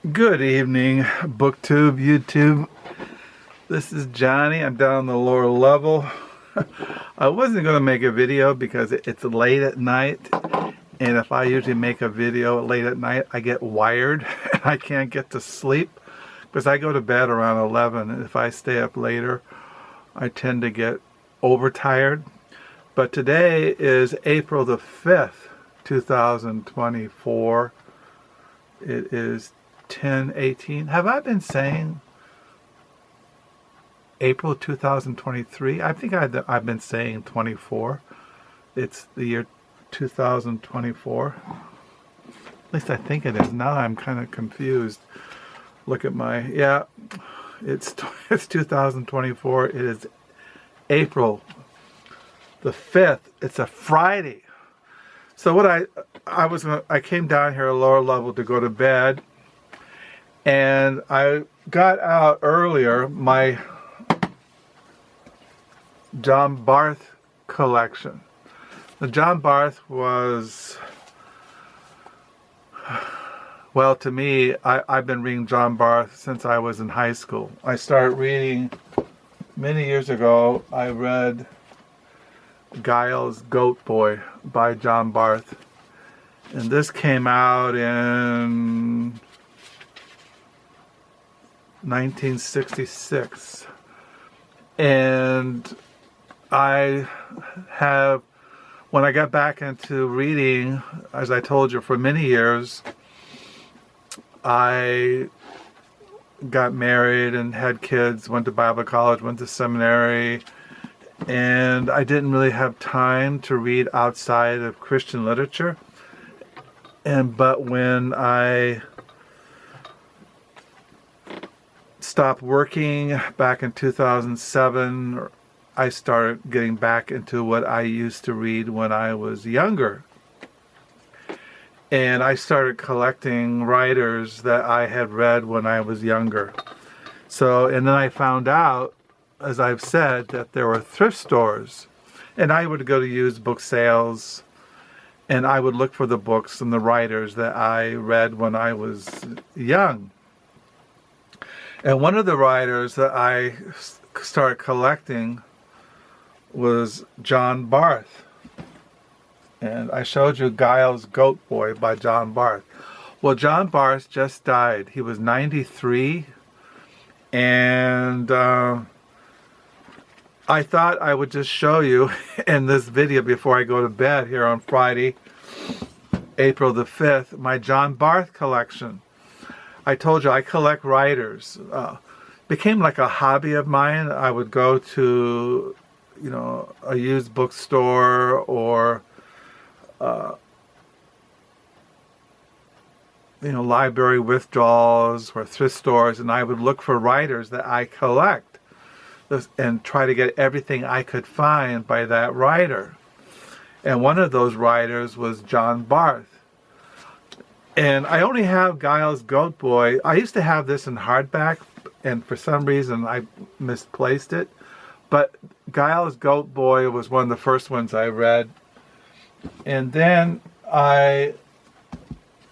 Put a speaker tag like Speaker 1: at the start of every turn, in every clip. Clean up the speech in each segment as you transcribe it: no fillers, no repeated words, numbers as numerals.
Speaker 1: Good evening, BookTube, YouTube. This is Johnny. I'm down on the lower level. I wasn't going to make a video because it's late at night, and if I usually make a video late at night, I get wired and I can't get to sleep because I go to bed around 11, and if I stay up later, I tend to get overtired. But today is April the 5th, 2024. It is 10/18. Have I been saying April 2023? I think I've been saying 24. It's the year 2024. At least I think it is. Now I'm kind of confused. Look at my, yeah, it's 2024. It is April the 5th. It's a Friday. So what I came down here at a lower level to go to bed, and I got out earlier my John Barth collection. The John Barth was, well, to me, I've been reading John Barth since I was in high school. I started reading many years ago. I read Giles Goat Boy by John Barth, and this came out in 1966, and I have, when I got back into reading, as I told you, for many years, I got married and had kids, went to Bible college, went to seminary, and I didn't really have time to read outside of Christian literature. But when I stopped working back in 2007, I started getting back into what I used to read when I was younger. And I started collecting writers that I had read when I was younger. So, and then I found out, as I've said, that there were thrift stores. And I would go to used book sales, and I would look for the books and the writers that I read when I was young. And one of the writers that I started collecting was John Barth. And I showed you Giles Goat Boy by John Barth. Well, John Barth just died. He was 93. And I thought I would just show you in this video before I go to bed here on Friday, April the 5th, my John Barth collection. I told you I collect writers. Became like a hobby of mine. I would go to, a used bookstore or, library withdrawals or thrift stores, and I would look for writers that I collect and try to get everything I could find by that writer. And one of those writers was John Barth. And I only have Giles Goat Boy. I used to have this in hardback, and for some reason I misplaced it. But Giles Goat Boy was one of the first ones I read. And then the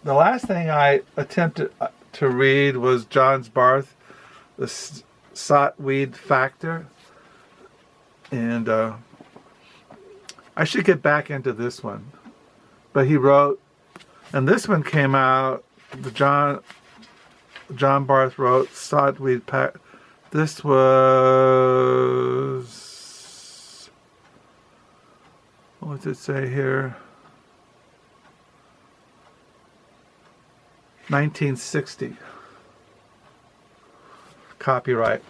Speaker 1: last thing I attempted to read was John Barth, The Sotweed Factor. And I should get back into this one. But he wrote, and this one came out, John Barth wrote Sotweed Pack. This was, what does it say here? 1960. Copyright.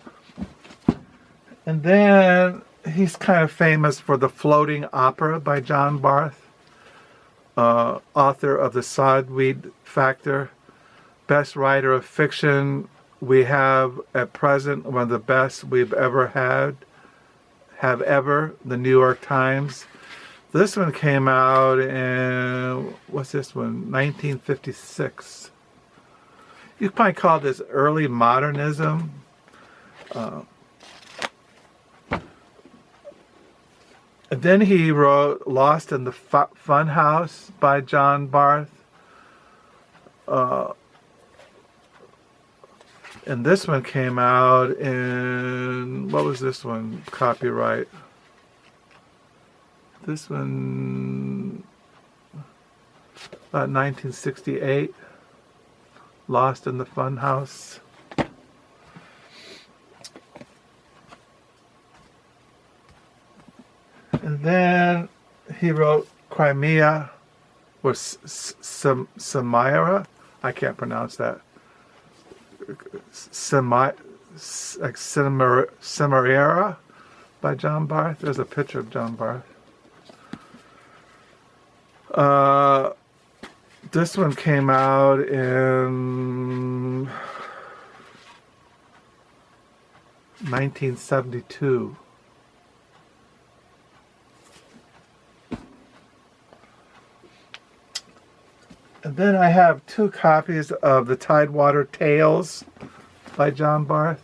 Speaker 1: And then he's kind of famous for The Floating Opera by John Barth. Author of The Sotweed Factor, best writer of fiction we have at present, one of the best we've ever have ever, the New York Times. This one came out in, what's this one, 1956. You could probably call this early modernism. And then he wrote Lost in the Fun House by John Barth. And this one came out in, what was this one? Copyright. This one, about 1968. Lost in the Funhouse. And then he wrote Crimea, or Samira. I can't pronounce that. Cimmeriera by John Barth. There's a picture of John Barth. This one came out in 1972. And then I have 2 copies of The Tidewater Tales by John Barth.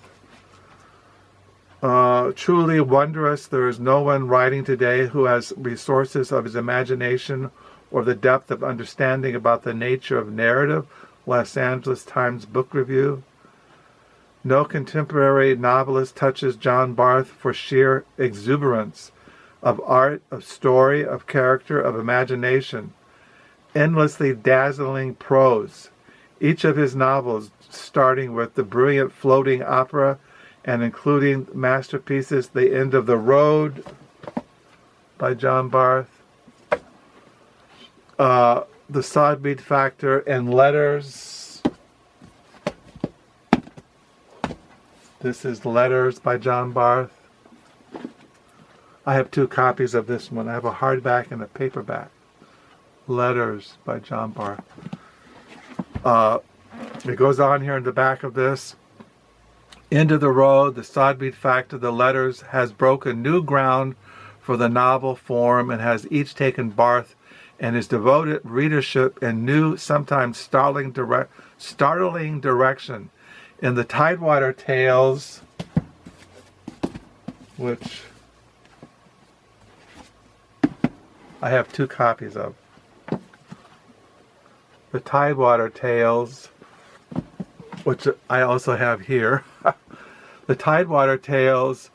Speaker 1: Truly wondrous, there is no one writing today who has resources of his imagination or the depth of understanding about the nature of narrative. Los Angeles Times Book Review. No contemporary novelist touches John Barth for sheer exuberance of art, of story, of character, of imagination. Endlessly dazzling prose. Each of his novels, starting with the brilliant floating opera and including masterpieces The End of the Road by John Barth, The Sodbeat Factor, and Letters. This is Letters by John Barth. I have 2 copies of this one. I have a hardback and a paperback. Letters by John Barth. It goes on here in the back of this. End of the Road, The Sodbeat Factor, The Letters has broken new ground for the novel form and has each taken Barth and his devoted readership in new, sometimes startling direction. In The Tidewater Tales, which I have 2 copies of. The Tidewater Tales, which I also have here. The Tidewater Tales,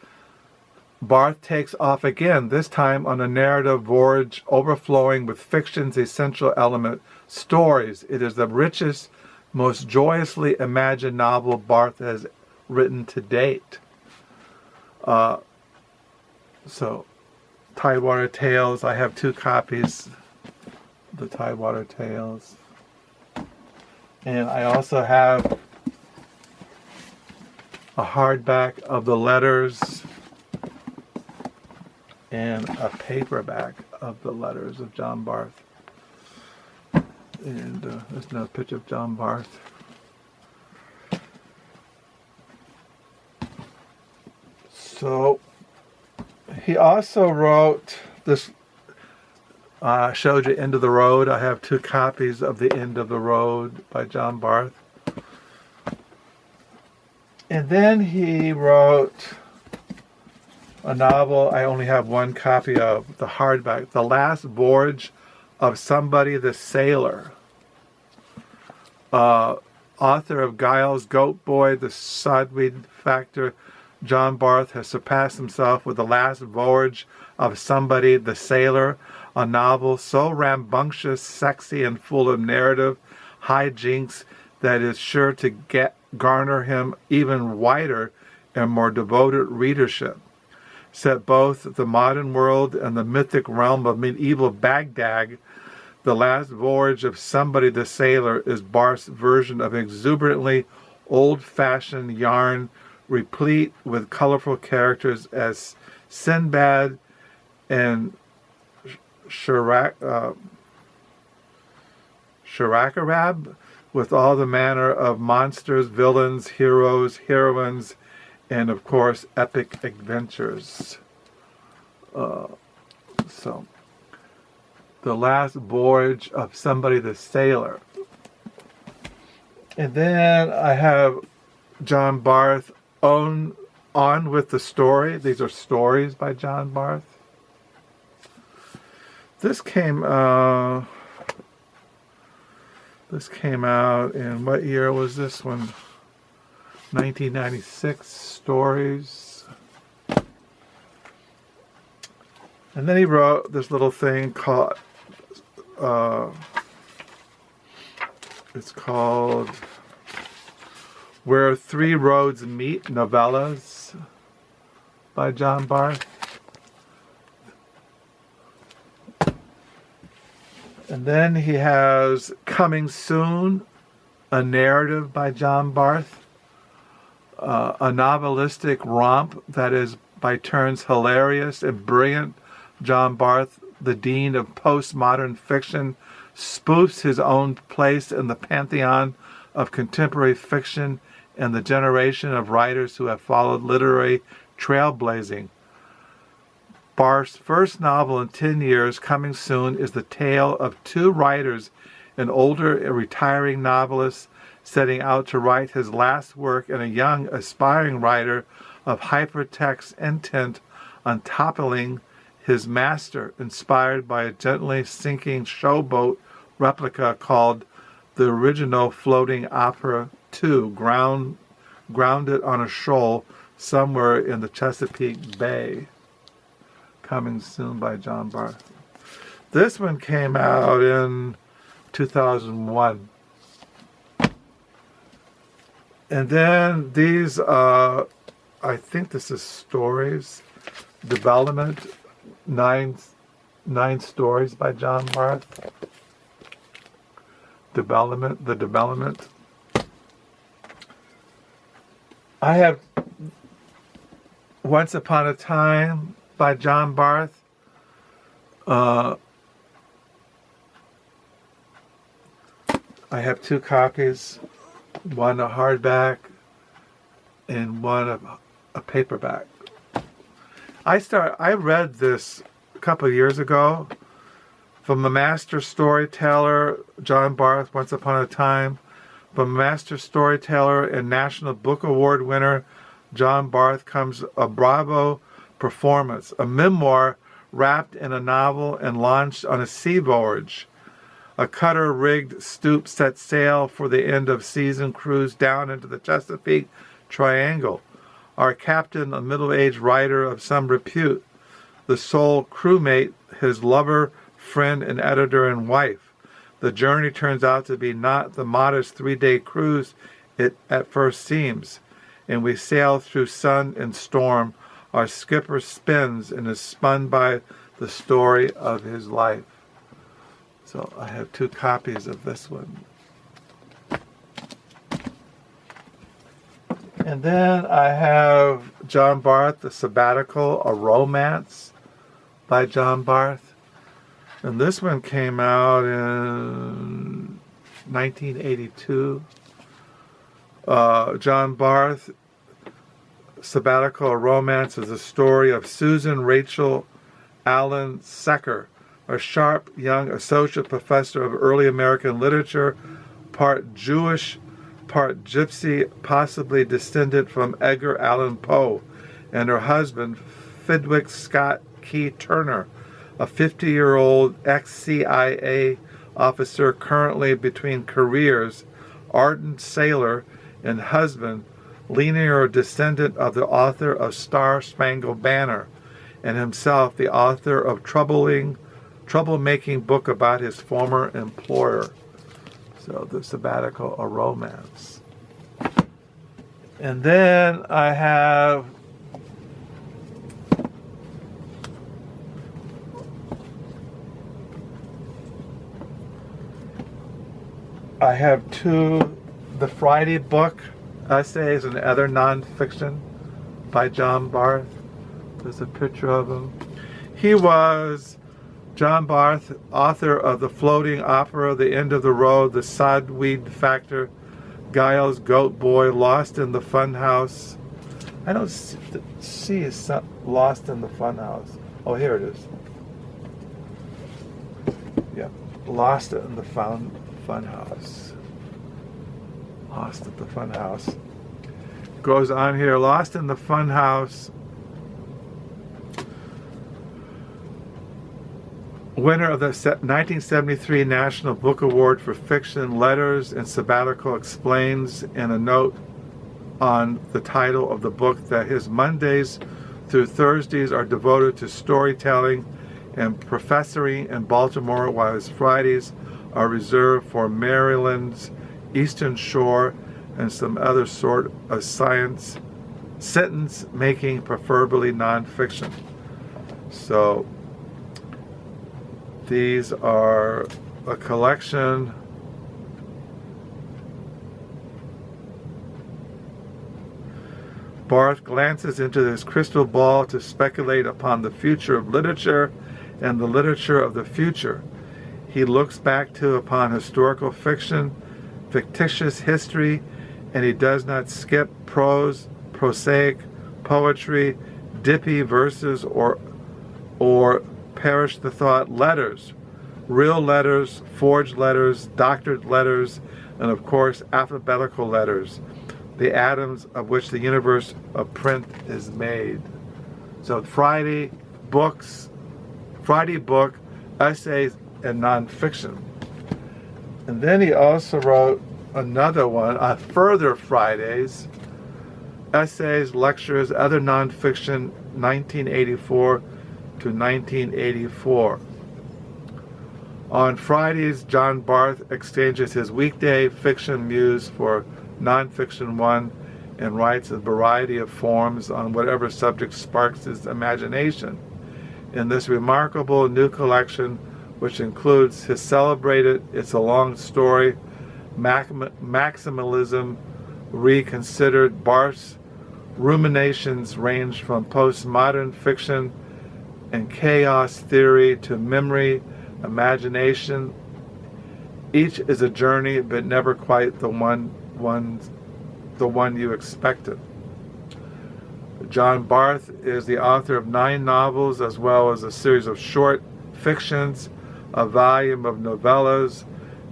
Speaker 1: Barth takes off again, this time on a narrative voyage overflowing with fiction's essential element, stories. It is the richest, most joyously imagined novel Barth has written to date. So, Tidewater Tales, I have 2 copies. The Tidewater Tales. And I also have a hardback of The Letters and a paperback of The Letters of John Barth. And there's another picture of John Barth. So he also wrote this. I showed you End of the Road. I have 2 copies of The End of the Road by John Barth. And then he wrote a novel I only have 1 copy of, the hardback, The Last Voyage of Somebody the Sailor. Author of Giles, Goat Boy, The Sodweed Factor, John Barth has surpassed himself with The Last Voyage of Somebody the Sailor, a novel so rambunctious, sexy, and full of narrative hijinks that is sure to garner him even wider and more devoted readership. Set both the modern world and the mythic realm of medieval Baghdad, The Last Voyage of Somebody the Sailor is Barth's version of exuberantly old-fashioned yarn, replete with colorful characters as Sinbad and Sharakarab, with all the manner of monsters, villains, heroes, heroines, and of course epic adventures. So, The Last Voyage of Somebody the Sailor. And then I have John Barth, On with the Story. These are stories by John Barth. This came out in, what year was this one? 1996 stories. And then he wrote this little thing called, it's called Where Three Roads Meet, novellas by John Barth. And then he has Coming Soon, a narrative by John Barth, a novelistic romp that is by turns hilarious and brilliant. John Barth, the dean of postmodern fiction, spoofs his own place in the pantheon of contemporary fiction and the generation of writers who have followed literary trailblazing. Barth's first novel in 10 years, Coming Soon, is the tale of two writers, an older retiring novelist setting out to write his last work, and a young aspiring writer of hypertext intent on toppling his master, inspired by a gently sinking showboat replica called The Original Floating Opera 2, grounded on a shoal somewhere in the Chesapeake Bay. Coming Soon by John Barth. This one came out in 2001. And then these, I think this is stories, development, nine stories by John Barth. The development. I have Once Upon a Time by John Barth. I have two copies, one a hardback and one a paperback. I read this a couple of years ago from a master storyteller, John Barth, Once Upon a Time. From a master storyteller and National Book Award winner, John Barth, comes a bravo performance, a memoir wrapped in a novel and launched on a sea voyage. A cutter-rigged sloop set sail for the end of season cruise down into the Chesapeake Triangle. Our captain, a middle-aged writer of some repute, the sole crewmate, his lover, friend, and editor and wife. The journey turns out to be not the modest 3-day cruise it at first seems, and we sail through sun and storm. Our skipper spins and is spun by the story of his life. So I have two copies of this one. And then I have John Barth, The Sabatical, a Romance by John Barth. And this one came out in 1982. John Barth, Sabatical Romance, is a story of Susan Rachel Allen Secker, a sharp young associate professor of early American literature, part Jewish, part Gypsy, possibly descended from Edgar Allan Poe, and her husband, Fidwick Scott Key Turner, a 50-year-old ex-CIA officer currently between careers, ardent sailor and husband, linear descendant of the author of Star-Spangled Banner, and himself the author of troublemaking book about his former employer. So The Sabatical, a Romance. And then I have two, The Friday Book, Essays and Other Nonfiction by John Barth. There's a picture of him. He was John Barth, author of the floating opera, The End of the Road, The Sodweed Factor, Giles Goat Boy, Lost in the Funhouse. I don't see Lost in the Funhouse. Oh, here it is. Yeah, Lost in the Funhouse. Lost at the Funhouse. Goes on here, Lost in the Funhouse. Winner of the 1973 National Book Award for Fiction, Letters, and Sabatical explains in a note on the title of the book that his Mondays through Thursdays are devoted to storytelling and professoring in Baltimore, while his Fridays are reserved for Maryland's Eastern Shore and some other sort of science making, preferably nonfiction. So these are a collection Barth glances into his crystal ball to speculate upon the future of literature and the literature of the future. He looks back upon historical fiction, fictitious history, and he does not skip prose, prosaic poetry, dippy verses, or perish the thought letters, real letters, forged letters, doctored letters, and of course alphabetical letters, the atoms of which the universe of print is made. So Friday book, essays, and nonfiction. And then he also wrote another one on further Fridays, essays, lectures, other nonfiction, 1984 to 1984. On Fridays, John Barth exchanges his weekday fiction muse for nonfiction one and writes a variety of forms on whatever subject sparks his imagination. In this remarkable new collection, which includes his celebrated It's a Long Story, Maximalism Reconsidered, Barth's ruminations range from postmodern fiction and chaos theory to memory, imagination. Each is a journey, but never quite the one you expected. John Barth is the author of 9 novels, as well as a series of short fictions, a volume of novellas,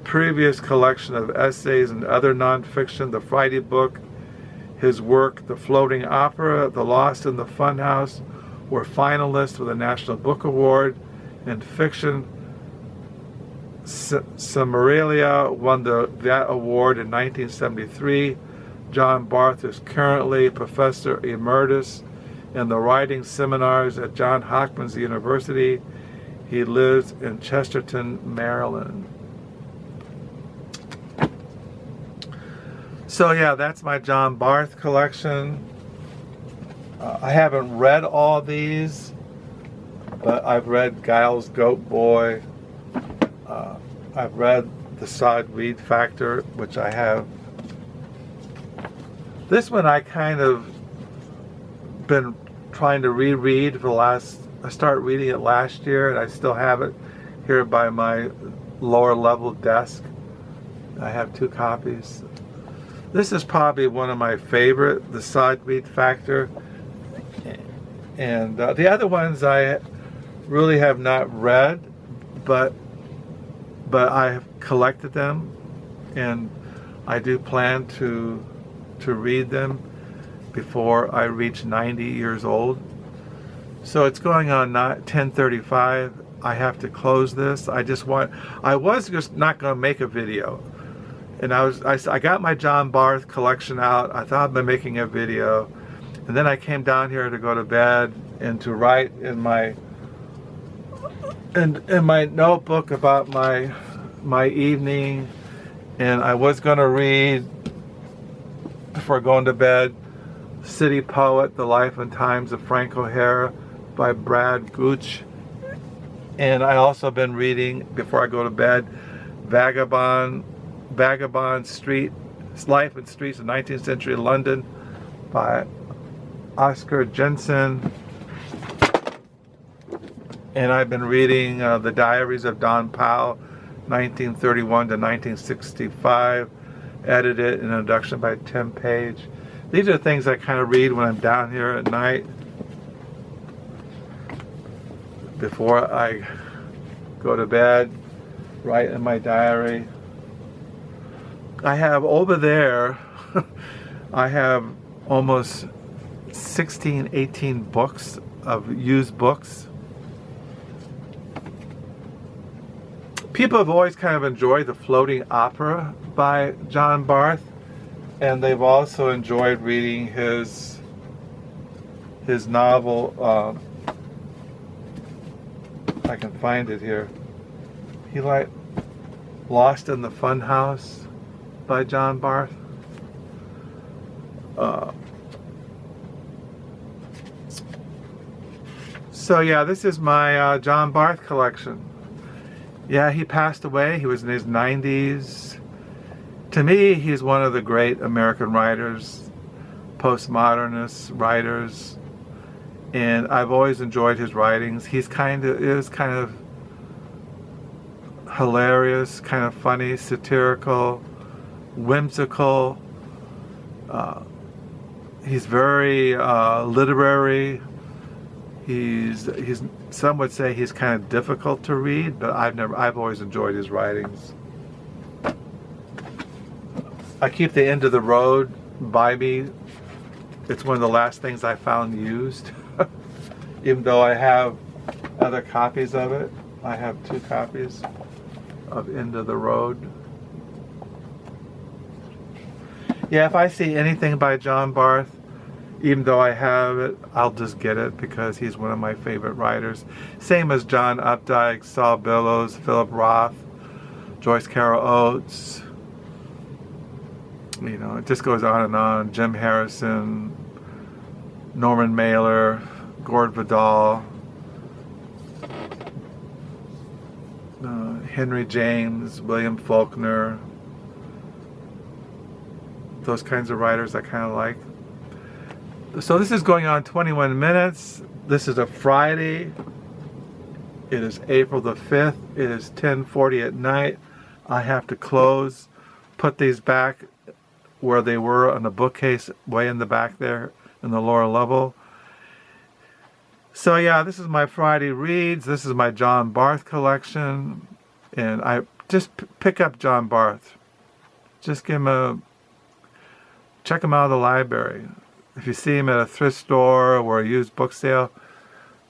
Speaker 1: previous collection of essays and other nonfiction, the Friday book. His work, The Floating Opera, The Lost in the Funhouse, were finalists for the National Book Award. In fiction, Cimmeria won that award in 1973. John Barth is currently Professor Emeritus in the writing seminars at Johns Hopkins University. He lives in Chesterton, Maryland. So yeah, that's my John Barth collection. I haven't read all these, but I've read Giles Goat Boy. I've read The Sod Weed Factor, which I have. This one I kind of been trying to reread for I started reading it last year, and I still have it here by my lower level desk. I have 2 copies. This is probably one of my favorite, The Sod Weed Factor. And the other ones I really have not read, but I have collected them, and I do plan to read them before I reach 90 years old. So it's going on 10:35. I have to close this. I was just not going to make a video, and I got my John Barth collection out. I thought I'd been making a video, and then I came down here to go to bed and to write in my notebook about my evening, and I was going to read before going to bed City Poet, The Life and Times of Frank O'Hara by Brad Gooch. And I also been reading, before I go to bed, Vagabond Street, Life and Streets of 19th Century London by Oscar Jensen. And I've been reading The Diaries of Don Powell, 1931 to 1965, edited, an introduction by Tim Page. These are things I kind of read when I'm down here at night before I go to bed, write in my diary. I have over there, I have almost 16, 18 books of used books. People have always kind of enjoyed The Floating Opera by John Barth, And they've also enjoyed reading his novel. I can find it here. He liked Lost in the Funhouse by John Barth. So yeah, this is my John Barth collection. Yeah, he passed away. He was in his 90s. To me, he's one of the great American writers, postmodernist writers, and I've always enjoyed his writings. Is kind of hilarious, kind of funny, satirical, whimsical. He's very literary. Some would say he's kind of difficult to read, but I've always enjoyed his writings. I keep The End of the Road by me. It's one of the last things I found used. Even though I have other copies of it. I have 2 copies of End of the Road. Yeah, if I see anything by John Barth, even though I have it, I'll just get it because he's one of my favorite writers. Same as John Updike, Saul Bellows, Philip Roth, Joyce Carol Oates. You know, it just goes on and on. Jim Harrison, Norman Mailer, Gord Vidal, Henry James, William Faulkner. Those kinds of writers I kind of like. So this is going on 21 minutes. This is a Friday. It is April the 5th. It is 10:40 at night. I have to close, put these back where they were on the bookcase way in the back there in the lower level. So yeah, this is my Friday reads. This is my John Barth collection. And I just pick up John Barth. Just check him out of the library. If you see him at a thrift store or a used book sale,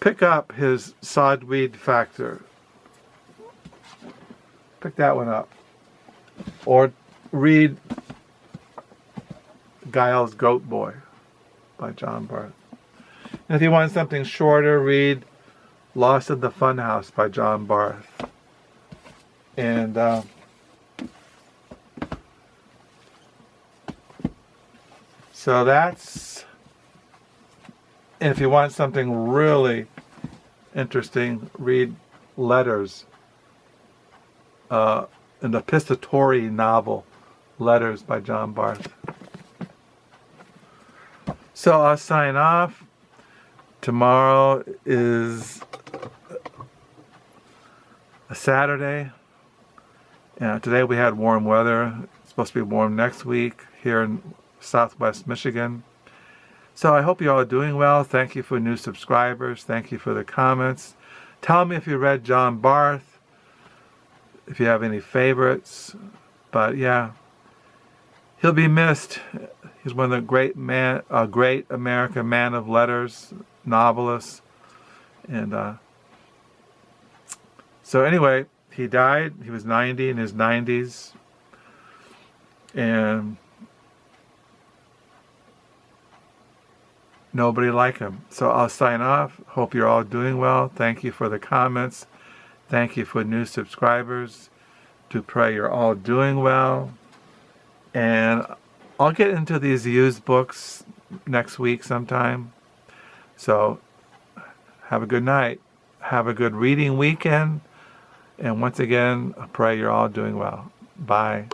Speaker 1: pick up his Sodweed Factor. Pick that one up. Or read Giles Goat Boy by John Barth. And if you want something shorter, read Lost in the Funhouse by John Barth. And so that's, and if you want something really interesting, read Letters, an epistolary novel, Letters by John Barth. So I'll sign off. Tomorrow is a Saturday. Today we had warm weather. It's supposed to be warm next week here in Southwest Michigan. So I hope you all are doing well. Thank you for new subscribers. Thank you for the comments. Tell me if you read John Barth, if you have any favorites. But yeah, he'll be missed. He's one of the great American man of letters, novelists. And so anyway, he died. He was 90 in his 90s. And nobody like him. So I'll sign off. Hope you're all doing well. Thank you for the comments. Thank you for new subscribers. To pray you're all doing well. And I'll get into these used books next week sometime. So have a good night. Have a good reading weekend. And once again, I pray you're all doing well. Bye.